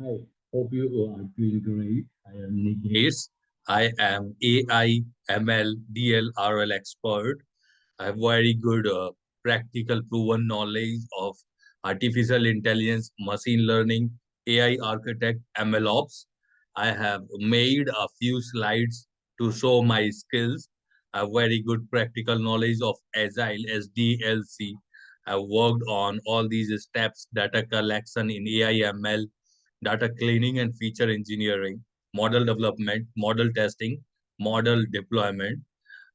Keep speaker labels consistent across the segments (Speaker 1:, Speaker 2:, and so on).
Speaker 1: Hi, hope you are doing great. I am Nikhil. I am AI, ML, DL, RL expert. I have very good practical proven knowledge of artificial intelligence, machine learning, AI architect, ML ops. I have made a few slides to show my skills. I have very good practical knowledge of Agile, SDLC. I have worked on all these steps, data collection in AI, ML, data cleaning and feature engineering, model development, model testing, model deployment.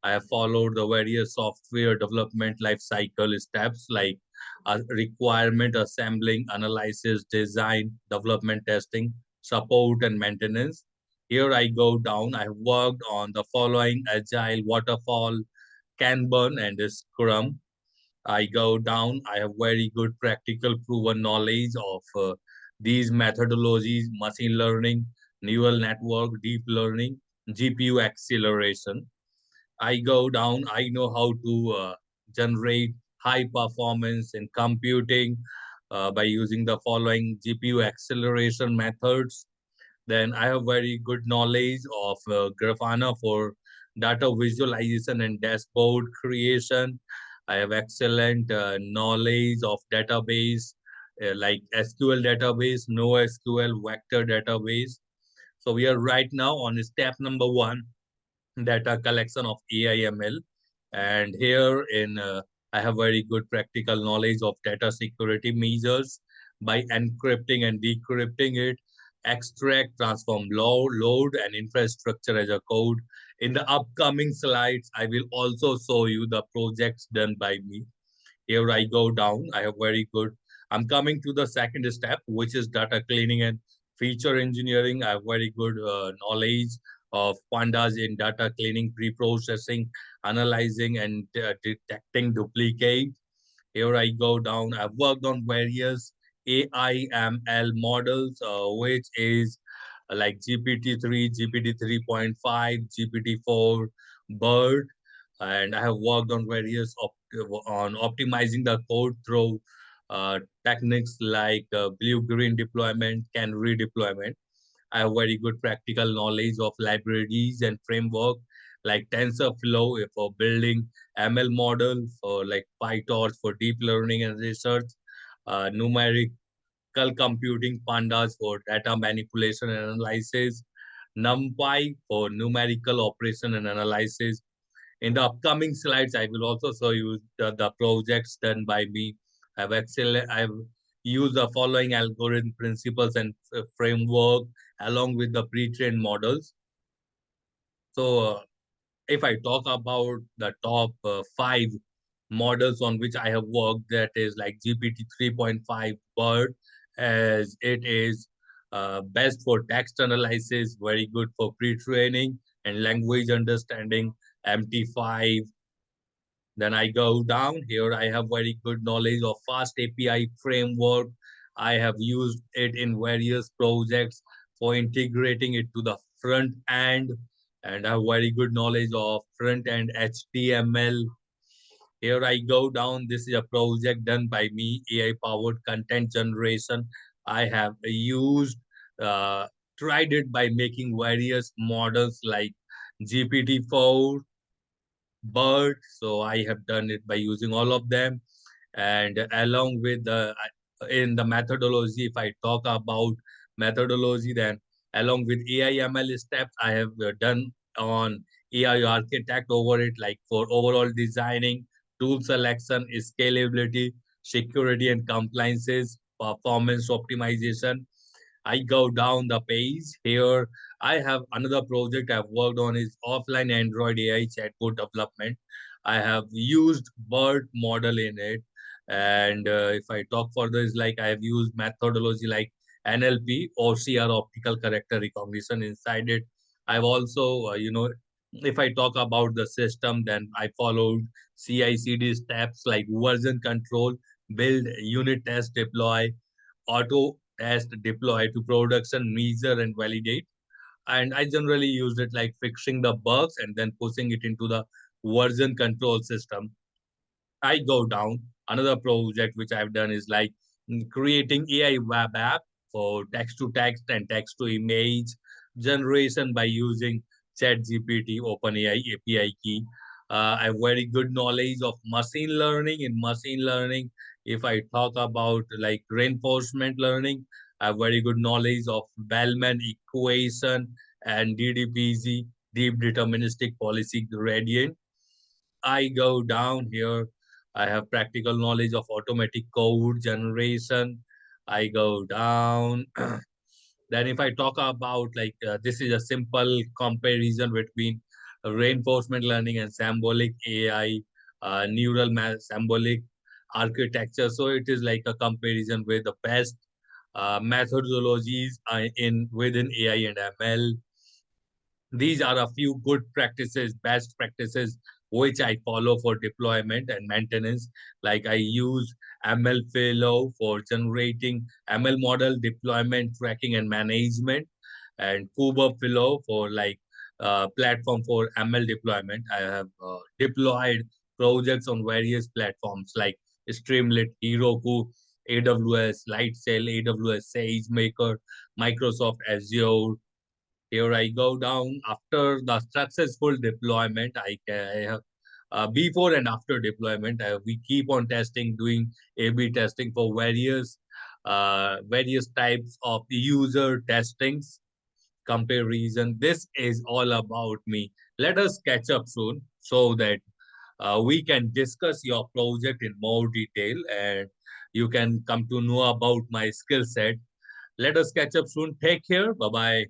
Speaker 1: I have followed the various software development life cycle steps like requirement assembling, analysis, design, development testing, support, and maintenance. Here I go down. I have worked on the following agile, waterfall, Kanban, and Scrum. I go down. I have very good practical proven knowledge of these methodologies, machine learning, neural network, deep learning, GPU acceleration. I go down. I know how to generate high performance in computing by using the following GPU acceleration methods. Then I have very good knowledge of Grafana for data visualization and dashboard creation. I have excellent knowledge of database like SQL database, NoSQL, vector database. So we are right now on step number one, data collection of AIML. And here in I have very good practical knowledge of data security measures by encrypting and decrypting it, extract, transform, load, and infrastructure as a code. In the upcoming slides, I will also show you the projects done by me. Here I go down. I have very good. I'm coming to the second step, which is data cleaning and feature engineering. I have very good knowledge of pandas in data cleaning, pre-processing, analyzing, and detecting duplicate. Here I go down. I've worked on various AIML models, which is like GPT-3, GPT 3.5, GPT-4, BERT, and I have worked on various on optimizing the code through techniques like blue-green deployment, canary deployment. I have very good practical knowledge of libraries and framework like TensorFlow for building ML model, for like PyTorch for deep learning and research, numerical computing pandas for data manipulation and analysis, NumPy for numerical operation and analysis. In the upcoming slides, I will also show you the projects done by me. I've used the following algorithm principles and framework along with the pre-trained models. So if I talk about the top five models on which I have worked, that is like GPT 3.5 BERT, as it is best for text analysis, very good for pre-training and language understanding. MT5. Then I go down here. I have very good knowledge of fast API framework. I have used it in various projects for integrating it to the front end, and I have very good knowledge of front end HTML. Here I go down. This is a project done by me, AI powered content generation. I have used, uh, tried it by making various models like GPT-4, BERT. So I have done it by using all of them. And along with the in the methodology, if I talk about methodology, then along with AIML steps, I have done on AI architect over it, like for overall designing, tool selection, scalability, security and compliances, performance optimization. I go down the page here. I have another project I've worked on is offline Android AI chatbot development. I have used BERT model in it. And if I talk further, is like I have used methodology like NLP, OCR, optical character recognition inside it. I've also, if I talk about the system, then I followed CI/CD steps like version control, build, unit test, deploy, auto test, deploy to production, measure and validate. And I generally use it like fixing the bugs and then pushing it into the version control system. I go down. Another project which I've done is like creating AI web app for text to text and text to image generation by using ChatGPT, OpenAI API key. I have very good knowledge of machine learning. In machine learning, if I talk about like reinforcement learning, I have very good knowledge of Bellman equation and DDPG, deep deterministic policy gradient. I go down here. I have practical knowledge of automatic code generation. I go down. Then if I talk about like this is a simple comparison between reinforcement learning and symbolic AI, neural symbolic architecture. So it is like a comparison with the best methodologies in within AI and ML. These are a few good practices, best practices, which I follow for deployment and maintenance. Like I use ML Fellow for generating ML model deployment, tracking, and management, and Kuba Fellow for like platform for ML deployment. I have deployed projects on various platforms like Streamlit, Heroku, AWS, Lightsail, AWS SageMaker, Microsoft Azure. Here I go down after the successful deployment. I have before and after deployment. We keep on testing, doing A/B testing for various types of user testings, comparison. This is all about me. Let us catch up soon so that we can discuss your project in more detail and you can come to know about my skill set. Let us catch up soon. Take care. Bye bye.